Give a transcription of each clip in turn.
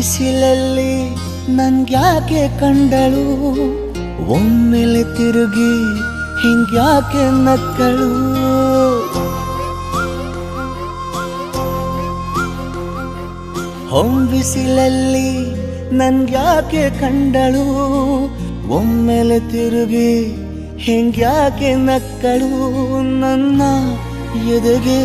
ಬಿಸಿಲಲ್ಲಿ ನನ್ಗ್ಯಾಕೆ ಕಂಡಳು, ಒಮ್ಮೆಲೆ ತಿರುಗಿ ಹಿಂಗ್ಯಾಕೆ ನಕ್ಕಳು. ಬಿಸಿಲಲ್ಲಿ ನನ್ಗ್ಯಾಕೆ ಕಂಡಳು, ಒಮ್ಮೆಲೆ ತಿರುಗಿ ಹಿಂಗ್ಯಾಕೆ ನಕ್ಕಳು. ನನ್ನ ಎದೆಗೆ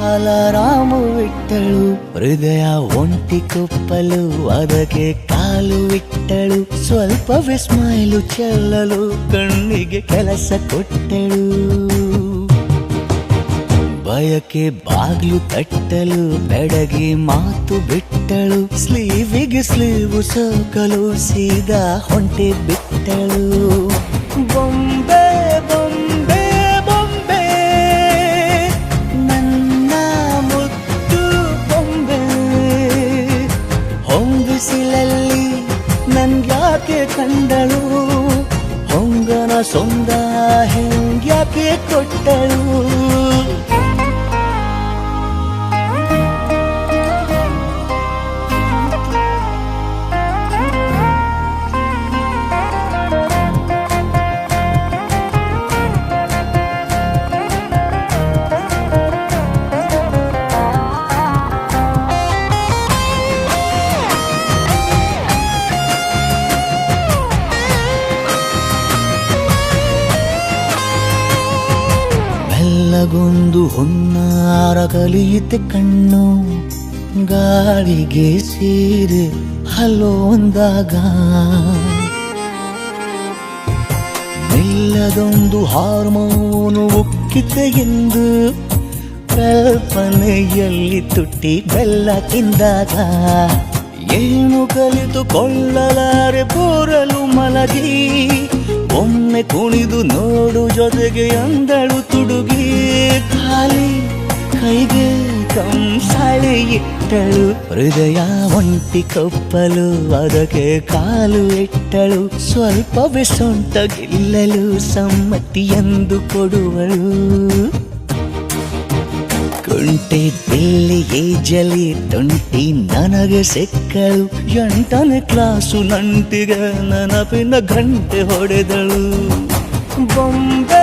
ಅಲಾರಾಮು ಇಟ್ಟಳು, ಹೃದಯ ಒಂಟಿ ಕೊಪ್ಪಲು ಅದಕ್ಕೆ ಕಾಲು ಇಟ್ಟಳು. ಸ್ವಲ್ಪವೇ ಸ್ಮೈಲು ಚೆಲ್ಲಲು ಕಣ್ಣಿಗೆ ಕೆಲಸ ಕೊಟ್ಟಳು. ಬಯಕೆ ಬಾಗ್ಲು ತಟ್ಟಲು ಬೆಡಗಿ ಮಾತು ಬಿಟ್ಟಳು. ಸ್ಲೀವಿಗೆ ಸ್ಲೀವು ಸೋಕಲು ಸೀದಾ ಹೊಂಟೆ ಬಿಟ್ಟಳು. ಬೊಂಬೆ ಬೊಂಬೆ ಬೊಂಬೆ ನನ್ನ ಮುದ್ದು ಬೊಂಬೆ. ಹೊಂಬಿಸಿಲಲ್ಲಿ ನನ್ಗ್ಯಾಕೆ ಕಂಡಳು, ಹೊಂಗನ ಸೊಂದ ಹೆಂಗ್ಯಾಕೆ ಕೊಟ್ಟಳು. ಗೊಂದು ಹೊನ್ನಾರ ಕಲಿಯುತ್ತೆ ಕಣ್ಣು, ಗಾಳಿಗೆ ಸೀರೆ ಹಲೋ ಅಂದಾಗ ಮೆಲ್ಲದೊಂದು ಹಾರ್ಮೋನು ಉಕ್ಕಿತೆ ಎಂದು ಕಲ್ಪನೆಯಲ್ಲಿ ತುಟ್ಟಿ ಬೆಲ್ಲ ತಿಂದಾಗ. ಏನು ಕಲಿತುಕೊಳ್ಳಲಾರೆ ಬೋರಲು ಮಲಗಿ, ಒಮ್ಮೆ ಕುಣಿದು ನೋಡು ಜೊತೆಗೆ ಅಂದಳು ತುಡುಗಿ. ಖಾಲಿ ಕೈಗೆ ಕಂಸಾಳೆ ಇಟ್ಟಳು, ಹೃದಯ ಒಂಟಿ ಕೊಪ್ಪಲು ಅದಕ್ಕೆ ಕಾಲು ಇಟ್ಟಳು. ಸ್ವಲ್ಪವೇ ಸೊಂಟ ಗೆಲ್ಲಲು ಸಮ್ಮತಿ ಎಂದು ಕೊಡುವಳು. ಕುಂಟೆ ಬಿಲ್ಲಿ ಏಜಲಿ ತುಂಟಿ ನನಗೆ ಸಿಕ್ಕಳು, 8ನೇ ಕ್ಲಾಸು ನಂಟಿಗೆ ನೆನಪಿನ ಗಂಟೆ ಹೊಡೆದಳು. ಬೊಂಬೆ